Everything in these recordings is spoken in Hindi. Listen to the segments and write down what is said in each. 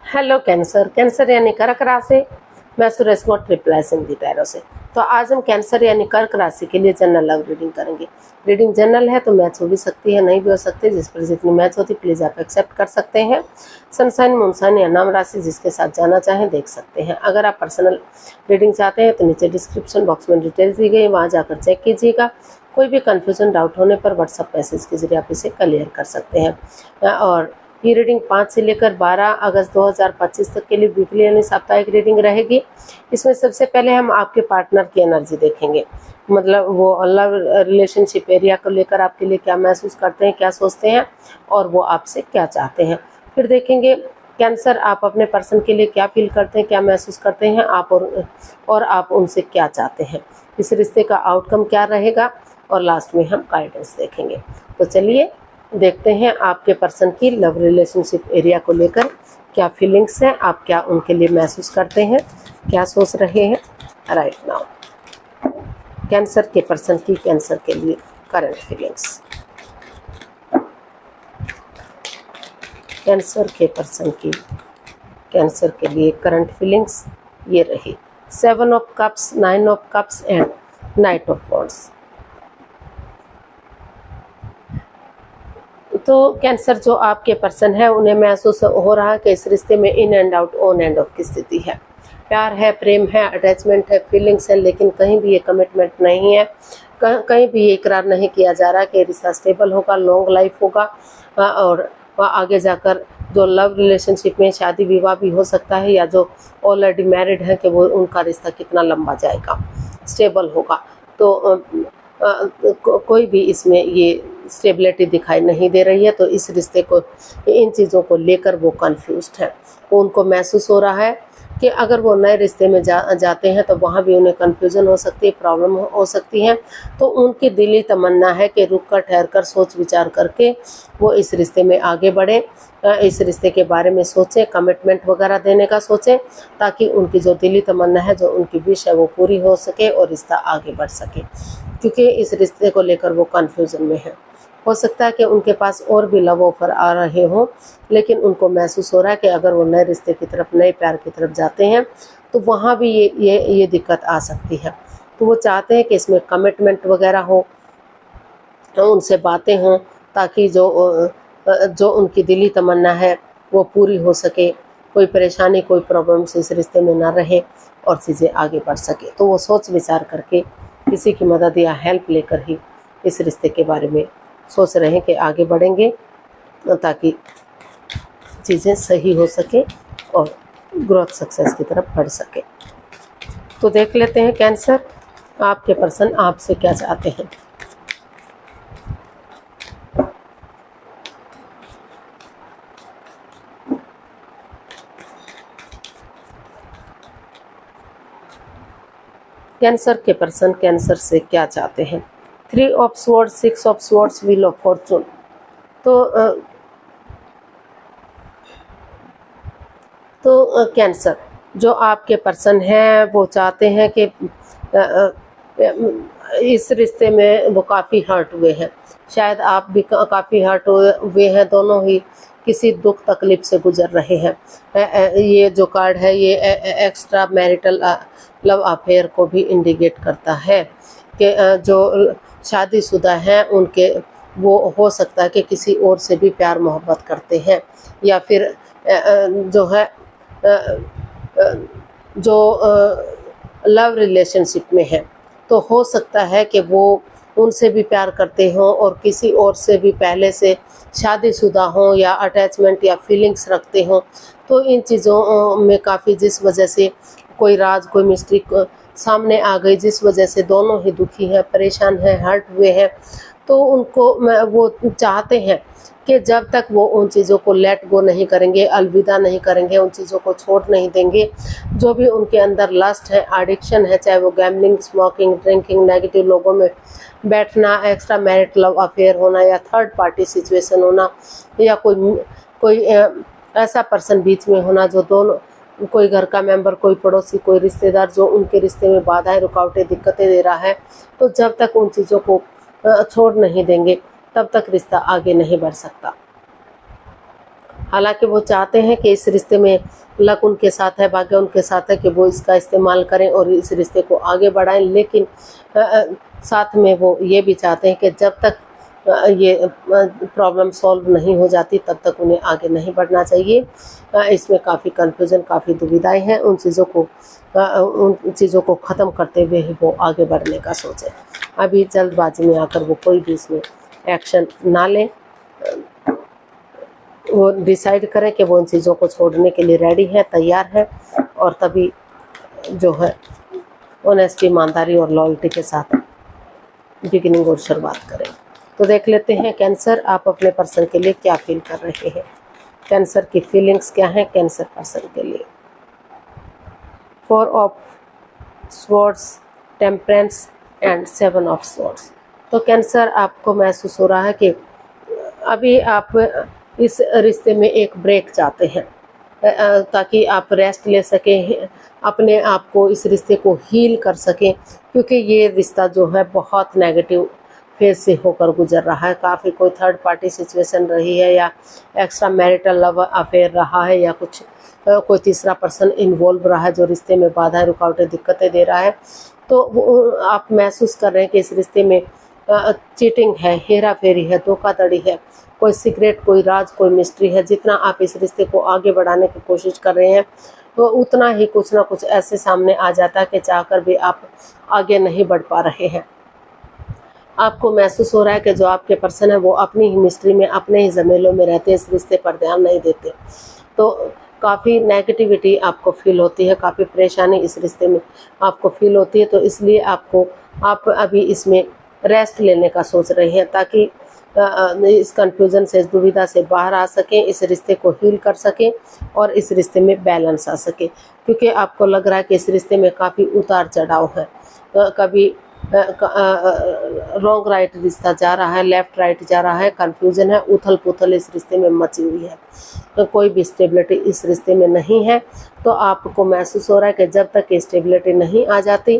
Hello cancer. कैंसर यानी कर्क राशि। मैं सुरेश मोट रिप्लाई सिंधी टैरो से। तो आज हम कैंसर यानी कर्क राशि के लिए जनरल लव रीडिंग करेंगे। रीडिंग जनरल है तो मैच हो भी सकती है, नहीं भी हो सकती। जिस पर जितनी मैच होती प्लीज़ आप एक्सेप्ट कर सकते हैं। सनसाइन, मूनसाइन या नाम राशि जिसके साथ जाना चाहें देख सकते हैं। अगर आप पर्सनल रीडिंग चाहते हैं तो नीचे डिस्क्रिप्शन बॉक्स में डिटेल्स दी गई, वहाँ जाकर चेक कीजिएगा। कोई भी कन्फ्यूजन डाउट होने पर व्हाट्सअप मैसेज के जरिए आप इसे क्लियर कर सकते हैं। और ये रीडिंग 5 से लेकर 12 अगस्त 2025 तक के लिए वीकली यानी साप्ताहिक रीडिंग रहेगी। इसमें सबसे पहले हम आपके पार्टनर की एनर्जी देखेंगे, मतलब वो लव रिलेशनशिप एरिया को लेकर आपके लिए क्या महसूस करते हैं, क्या सोचते हैं और वो आपसे क्या चाहते हैं। फिर देखेंगे कैंसर आप अपने पर्सन के लिए क्या फील करते हैं, क्या महसूस करते हैं आप, और आप उनसे क्या चाहते हैं, इस रिश्ते का आउटकम क्या रहेगा। और लास्ट में हम गाइडेंस देखेंगे। तो चलिए देखते हैं आपके पर्सन की लव रिलेशनशिप एरिया को लेकर क्या फीलिंग्स हैं, आप क्या उनके लिए महसूस करते हैं, क्या सोच रहे हैं राइट नाउ। कैंसर के पर्सन की कैंसर के लिए करंट फीलिंग्स। कैंसर के पर्सन की कैंसर के लिए करंट फीलिंग्स ये रही। 7 of cups, 9 of cups and night of wands. तो कैंसर जो आपके पर्सन है उन्हें महसूस हो रहा है कि इस रिश्ते में in and out, on end of की स्थिति है। प्यार है, प्रेम है, अटैचमेंट है, फीलिंग्स है, लेकिन कहीं भी ये कमिटमेंट नहीं है। कहीं भी ये इकरार नहीं किया जा रहा कि रिश्ता स्टेबल होगा, लॉन्ग लाइफ होगा और आगे जाकर जो लव रिलेशनशिप में शादी विवाह भी हो सकता है, या जो ऑलरेडी मैरिड है कि वो उनका रिश्ता कितना लंबा जाएगा, स्टेबल होगा। तो कोई भी इसमें ये स्टेबिलिटी दिखाई नहीं दे रही है। तो इस रिश्ते को, इन चीज़ों को लेकर वो कंफ्यूज्ड है। उनको महसूस हो रहा है कि अगर वो नए रिश्ते में जाते हैं तो वहाँ भी उन्हें कंफ्यूजन हो सकती है, प्रॉब्लम हो सकती है। तो उनकी दिली तमन्ना है कि रुक कर, ठहर कर, सोच विचार करके वो इस रिश्ते में आगे बढ़ें, इस रिश्ते के बारे में सोचें, कमिटमेंट वगैरह देने का सोचें, ताकि उनकी जो दिली तमन्ना है, जो उनकी विश है वो पूरी हो सके और रिश्ता आगे बढ़ सके। क्योंकि इस रिश्ते को लेकर वो कंफ्यूजन में है। हो सकता है कि उनके पास और भी लव ऑफर आ रहे हों, लेकिन उनको महसूस हो रहा है कि अगर वो नए रिश्ते की तरफ, नए प्यार की तरफ जाते हैं तो वहाँ भी ये दिक्कत आ सकती है। तो वो चाहते हैं कि इसमें कमिटमेंट वगैरह हो, उनसे बातें हों, ताकि जो उनकी दिली तमन्ना है वो पूरी हो सके, कोई परेशानी, कोई प्रॉब्लम्स इस रिश्ते में ना रहे और चीज़ें आगे बढ़ सके। तो वो सोच विचार करके किसी की मदद या हेल्प लेकर ही इस रिश्ते के बारे में सोच रहे हैं कि आगे बढ़ेंगे, ताकि चीज़ें सही हो सके और ग्रोथ सक्सेस की तरफ बढ़ सके। तो देख लेते हैं कैंसर, आपके पर्सन आपसे क्या चाहते हैं। कैंसर के पर्सन कैंसर से क्या चाहते हैं। 3 of swords, 6 of swords, wheel of Fortune. तो कैंसर जो आपके पर्सन हैं वो चाहते हैं कि इस रिश्ते में वो काफ़ी हर्ट हुए हैं। शायद आप भी काफ़ी हर्ट हुए हैं। दोनों ही किसी दुख तकलीफ से गुजर रहे हैं। ये जो कार्ड है ये एक्स्ट्रा मैरिटल लव अफेयर को भी इंडिकेट करता है कि जो शादीशुदा हैं उनके, वो हो सकता है कि किसी और से भी प्यार मोहब्बत करते हैं, या फिर जो है जो लव रिलेशनशिप में है, तो हो सकता है कि वो उनसे भी प्यार करते हों और किसी और से भी पहले से शादीशुदा हों, या अटैचमेंट या फीलिंग्स रखते हों। तो इन चीज़ों में काफ़ी, जिस वजह से कोई राज, कोई मिस्ट्री सामने आ गई, जिस वजह से दोनों ही दुखी हैं, परेशान हैं, हर्ट हुए हैं। तो उनको वो चाहते हैं कि जब तक वो उन चीज़ों को लेट गो नहीं करेंगे, अलविदा नहीं करेंगे, उन चीज़ों को छोड़ नहीं देंगे, जो भी उनके अंदर लस्ट है, एडिक्शन है, चाहे वो गैम्बलिंग, स्मोकिंग, ड्रिंकिंग, नेगेटिव लोगों में बैठना, एक्स्ट्रा मैरिट लव अफेयर होना, या थर्ड पार्टी सिचुएशन होना, या कोई ऐसा पर्सन बीच में होना जो दोनों, कोई घर का मेंबर, कोई पड़ोसी, कोई रिश्तेदार जो उनके रिश्ते में बाधाएं, रुकावटें, दिक्कतें दे रहा है। तो जब तक उन चीज़ों को छोड़ नहीं देंगे तब तक रिश्ता आगे नहीं बढ़ सकता। हालांकि वो चाहते हैं कि इस रिश्ते में लक उनके साथ है, भाग्य उनके साथ है कि वो इसका इस्तेमाल करें और इस रिश्ते को आगे बढ़ाएं, लेकिन साथ में वो ये भी चाहते हैं कि जब तक ये प्रॉब्लम सॉल्व नहीं हो जाती तब तक उन्हें आगे नहीं बढ़ना चाहिए। इसमें काफ़ी कन्फ्यूज़न, काफ़ी दुविधाएं हैं। उन चीज़ों को ख़त्म करते हुए ही वो आगे बढ़ने का सोचें। अभी जल्दबाजी में आकर वो कोई भी इसमें एक्शन ना लें। वो डिसाइड करें कि वो उन चीज़ों को छोड़ने के लिए रेडी है, तैयार है, और तभी जो है ऑनेस्टी, ईमानदारी और लॉयल्टी के साथ बिगिनिंग और शुरुआत करें। तो देख लेते हैं कैंसर, आप अपने पर्सन के लिए क्या फील कर रहे हैं। कैंसर की फीलिंग्स क्या हैं कैंसर पर्सन के लिए। 4 of swords, temperance and 7 of swords. तो कैंसर, आपको महसूस हो रहा है कि अभी आप इस रिश्ते में एक ब्रेक चाहते हैं ताकि आप रेस्ट ले सकें, अपने आप को, इस रिश्ते को हील कर सकें, क्योंकि ये रिश्ता जो है बहुत नेगेटिव फेज से होकर गुजर रहा है। काफ़ी कोई थर्ड पार्टी सिचुएशन रही है, या एक्स्ट्रा मैरिटल लव अफेयर रहा है, या कुछ कोई तीसरा पर्सन इन्वॉल्व रहा है जो रिश्ते में बाधाएं, रुकावटें, दिक्कतें दे रहा है। तो आप महसूस कर रहे हैं कि इस रिश्ते में चीटिंग है, हेरा फेरी है, धोखाधड़ी है, कोई सीक्रेट, कोई राज, कोई मिस्ट्री है। जितना आप इस रिश्ते को आगे बढ़ाने की कोशिश कर रहे हैं तो उतना ही कुछ ना कुछ ऐसे सामने आ जाता है कि चाहकर भी आप आगे नहीं बढ़ पा रहे हैं। आपको महसूस हो रहा है कि जो आपके पर्सन है वो अपनी ही मिस्ट्री में, अपने ही जमेलों में रहते हैं, इस रिश्ते पर ध्यान नहीं देते। तो काफ़ी नेगेटिविटी आपको फील होती है, काफ़ी परेशानी इस रिश्ते में आपको फील होती है। तो इसलिए आप अभी इसमें रेस्ट लेने का सोच रहे हैं ताकि इस कन्फ्यूज़न से, इस दुविधा से बाहर आ सकें, इस रिश्ते को हील कर सकें और इस रिश्ते में बैलेंस आ सके। क्योंकि आपको लग रहा है कि इस रिश्ते में काफ़ी उतार चढ़ाव है, कभी रॉन्ग राइट रिश्ता जा रहा है, लेफ्ट राइट जा रहा है, कन्फ्यूज़न है, उथल पुथल इस रिश्ते में मची हुई है। तो कोई भी स्टेबिलिटी इस रिश्ते में नहीं है। तो आपको महसूस हो रहा है कि जब तक स्टेबिलिटी नहीं आ जाती,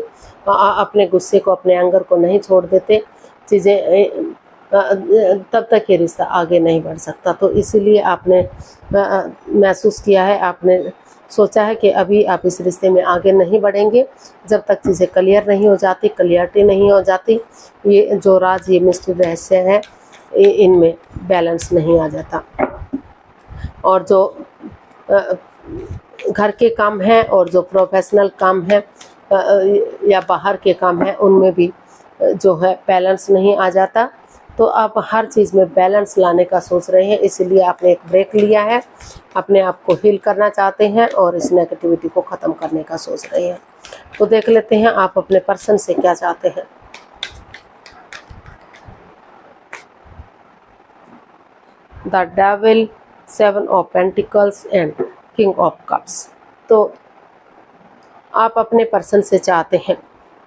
अपने गुस्से को, अपने एंगर को नहीं छोड़ देते, चीज़ें तब तक ये रिश्ता आगे नहीं बढ़ सकता। तो इसीलिए आपने महसूस किया है, आपने सोचा है कि अभी आप इस रिश्ते में आगे नहीं बढ़ेंगे जब तक चीज़ें क्लियर नहीं हो जाती, क्लियरिटी नहीं हो जाती, ये जो राज, ये मिस्ट्री, रहस्य है, इनमें बैलेंस नहीं आ जाता। और जो घर के काम हैं और जो प्रोफेशनल काम है या बाहर के काम है, उनमें भी जो है बैलेंस नहीं आ जाता। तो आप हर चीज़ में बैलेंस लाने का सोच रहे हैं, इसलिए आपने एक ब्रेक लिया है, अपने आप को हील करना चाहते हैं और इस नेगेटिविटी को ख़त्म करने का सोच रहे हैं। तो देख लेते हैं आप अपने पर्सन से क्या चाहते हैं। The devil, 7 of pentacles and king of cups. तो आप अपने पर्सन से चाहते हैं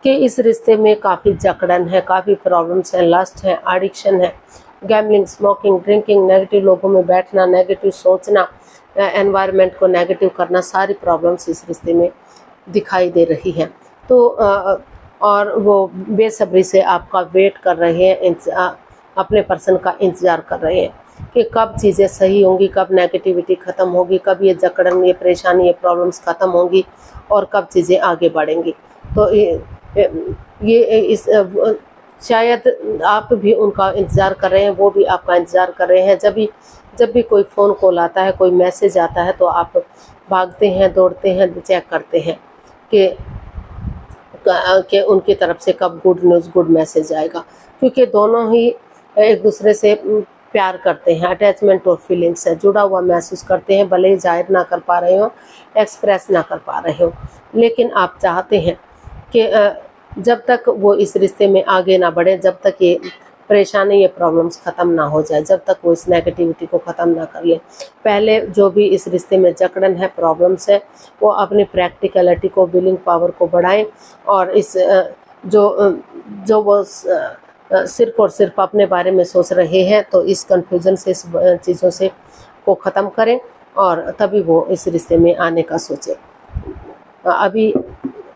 कि इस रिश्ते में काफ़ी जकड़न है, काफ़ी प्रॉब्लम्स हैं, लस्ट है, एडिक्शन है, गैम्बलिंग, स्मोकिंग, ड्रिंकिंग, नेगेटिव लोगों में बैठना, नेगेटिव सोचना, एनवायरनमेंट को नेगेटिव करना, सारी प्रॉब्लम्स इस रिश्ते में दिखाई दे रही हैं। तो और वो बेसब्री से आपका वेट कर रहे हैं, अपने पर्सन का इंतज़ार कर रहे हैं कि कब चीज़ें सही होंगी, कब नेगेटिविटी ख़त्म होगी, कब ये जकड़न, ये परेशानी, ये प्रॉब्लम्स ख़त्म होंगी और कब चीज़ें आगे बढ़ेंगी। तो शायद आप भी उनका इंतज़ार कर रहे हैं, वो भी आपका इंतज़ार कर रहे हैं। जब भी कोई फ़ोन कॉल आता है, कोई मैसेज आता है, तो आप भागते हैं, दौड़ते हैं, चेक करते हैं कि उनकी तरफ से कब गुड न्यूज़, गुड मैसेज आएगा। क्योंकि दोनों ही एक दूसरे से प्यार करते हैं, अटैचमेंट और फीलिंग्स है, जुड़ा हुआ महसूस करते हैं, भले ही जाहिर ना कर पा रहे हो, एक्सप्रेस ना कर पा रहे हो, लेकिन आप चाहते हैं कि जब तक वो इस रिश्ते में आगे ना बढ़े, जब तक ये परेशानी, ये प्रॉब्लम्स ख़त्म ना हो जाए, जब तक वो इस नेगेटिविटी को ख़त्म ना कर ले, पहले जो भी इस रिश्ते में जकड़न है, प्रॉब्लम्स है, वो अपनी प्रैक्टिकलिटी को, विलिंग पावर को बढ़ाएं और इस जो वो सिर्फ और सिर्फ अपने बारे में सोच रहे हैं, तो इस कन्फ्यूज़न से, इस चीज़ों से को ख़त्म करें और तभी वो इस रिश्ते में आने का सोचें। अभी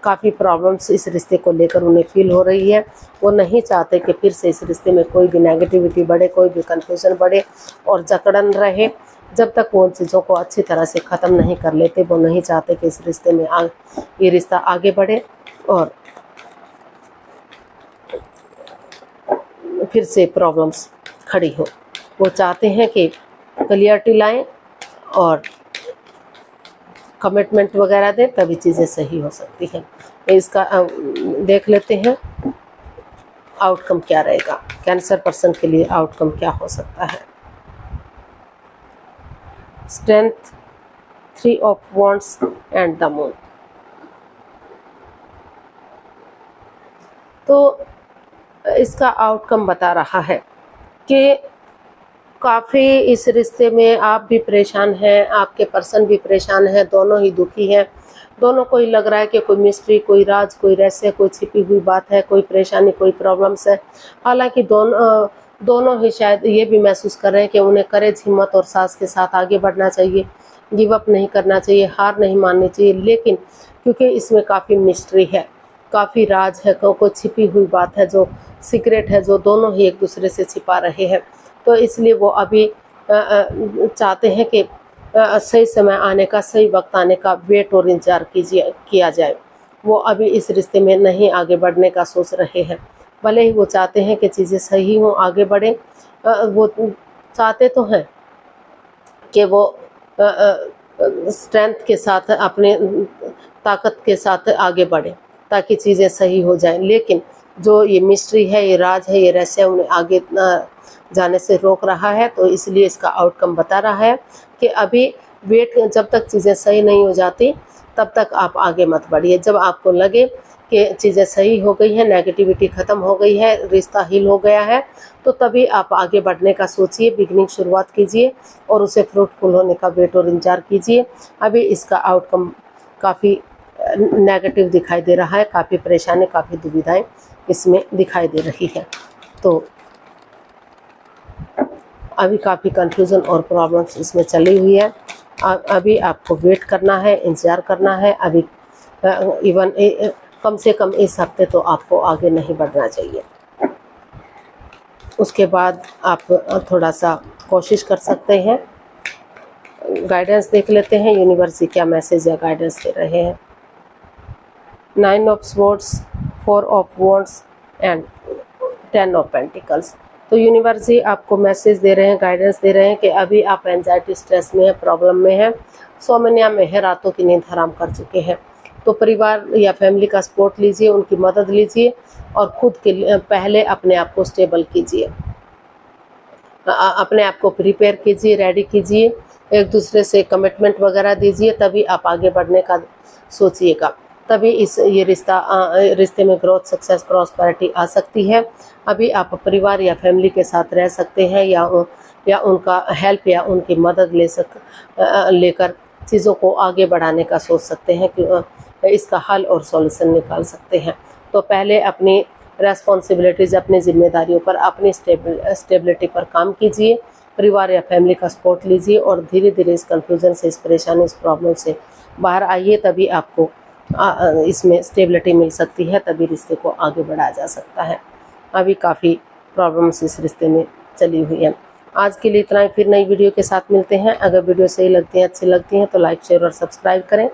काफ़ी प्रॉब्लम्स इस रिश्ते को लेकर उन्हें फील हो रही है। वो नहीं चाहते कि फिर से इस रिश्ते में कोई भी नेगेटिविटी बढ़े, कोई भी कन्फ्यूज़न बढ़े और जकड़न रहे, जब तक वो उन चीज़ों को अच्छी तरह से ख़त्म नहीं कर लेते, वो नहीं चाहते कि इस रिश्ते में ये रिश्ता आगे बढ़े और फिर से प्रॉब्लम्स खड़ी हो। वो चाहते हैं कि क्लियरिटी लाएं और कमिटमेंट वगैरह दें, तभी चीज़ें सही हो सकती हैं। इसका देख लेते हैं आउटकम क्या रहेगा, कैंसर पर्सन के लिए आउटकम क्या हो सकता है। Strength, 3 of wands and the moon. तो इसका आउटकम बता रहा है कि काफ़ी इस रिश्ते में आप भी परेशान हैं, आपके पर्सन भी परेशान है, दोनों ही दुखी हैं। दोनों को ही लग रहा है कि कोई मिस्ट्री, कोई राज, कोई रहस्य, कोई छिपी हुई बात है, कोई परेशानी, कोई प्रॉब्लम्स है। हालांकि दोनों ही शायद ये भी महसूस कर रहे हैं कि उन्हें करेज, हिम्मत और साहस के साथ आगे बढ़ना चाहिए, गिव अप नहीं करना चाहिए, हार नहीं माननी चाहिए। लेकिन क्योंकि इसमें काफ़ी मिस्ट्री है, काफ़ी राज है, कोई छिपी हुई बात है, जो सीक्रेट है, जो दोनों ही एक दूसरे से छिपा रहे हैं, तो इसलिए वो अभी चाहते हैं कि सही समय आने का, सही वक्त आने का वेट और इंतजार किया जाए। वो अभी इस रिश्ते में नहीं आगे बढ़ने का सोच रहे हैं। भले ही वो चाहते हैं कि चीज़ें सही हों, आगे बढ़ें, वो चाहते तो हैं कि वो स्ट्रेंथ के साथ, अपने ताकत के साथ आगे बढ़े ताकि चीज़ें सही हो जाएं। लेकिन जो ये मिस्ट्री है, ये राज है, ये रहस्य उन्हें आगे जाने से रोक रहा है। तो इसलिए इसका आउटकम बता रहा है कि अभी वेट, जब तक चीज़ें सही नहीं हो जाती तब तक आप आगे मत बढ़िए। जब आपको लगे कि चीज़ें सही हो गई हैं, नेगेटिविटी ख़त्म हो गई है, रिश्ता हील हो गया है, तो तभी आप आगे बढ़ने का सोचिए, बिगनिंग शुरुआत कीजिए और उसे फ्रूटफुल होने का वेट और इंतजार कीजिए। अभी इसका आउटकम काफ़ी नेगेटिव दिखाई दे रहा है, काफ़ी परेशानी, काफ़ी दुविधाएं इसमें दिखाई दे रही है। तो अभी काफ़ी कंफ्यूजन और प्रॉब्लम्स इसमें चली हुई है। अभी आपको वेट करना है, इंतज़ार करना है। अभी इवन कम से कम इस हफ्ते तो आपको आगे नहीं बढ़ना चाहिए। उसके बाद आप थोड़ा सा कोशिश कर सकते हैं। गाइडेंस देख लेते हैं, यूनिवर्स क्या मैसेज या गाइडेंस दे रहे हैं। 9 of swords, 4 of wands and 10 of pentacles. तो यूनिवर्स ही आपको मैसेज दे रहे हैं, गाइडेंस दे रहे हैं कि अभी आप एंजाइटी, स्ट्रेस में हैं, प्रॉब्लम में हैं, सोमनिया में है, रातों की नींद हराम कर चुके हैं। तो परिवार या फैमिली का सपोर्ट लीजिए, उनकी मदद लीजिए और खुद के लिए पहले अपने आप को स्टेबल कीजिए, अपने आप को प्रिपेयर कीजिए, रेडी कीजिए, एक दूसरे से कमिटमेंट वगैरह दीजिए, तभी आप आगे बढ़ने का सोचिएगा। तभी ये रिश्ते में ग्रोथ, सक्सेस, प्रॉस्पेरिटी आ सकती है। अभी आप परिवार या फैमिली के साथ रह सकते हैं या उनका हेल्प या उनकी मदद लेकर चीज़ों को आगे बढ़ाने का सोच सकते हैं कि इसका हल और सॉल्यूशन निकाल सकते हैं। तो पहले अपनी रेस्पॉन्सिबिलिटीज़, अपनी जिम्मेदारियों पर, अपनी स्टेबिलिटी पर काम कीजिए, परिवार या फैमिली का सपोर्ट लीजिए और धीरे धीरे इस कन्फ्यूज़न से, इस परेशानी, इस प्रॉब्लम से बाहर आइए। तभी आपको इसमें स्टेबिलिटी मिल सकती है, तभी रिश्ते को आगे बढ़ाया जा सकता है। अभी काफ़ी प्रॉब्लम्स इस रिश्ते में चली हुई है। आज के लिए इतना ही, फिर नई वीडियो के साथ मिलते हैं। अगर वीडियो सही लगती है, अच्छी लगती हैं तो लाइक, शेयर और सब्सक्राइब करें।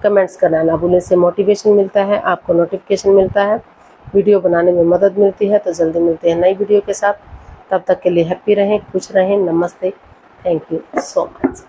कमेंट्स करना ना भूलें, से मोटिवेशन मिलता है, आपको नोटिफिकेशन मिलता है, वीडियो बनाने में मदद मिलती है। तो जल्दी मिलते हैं नई वीडियो के साथ। तब तक के लिए हैप्पी रहें, खुश रहें। नमस्ते, थैंक यू सो मच।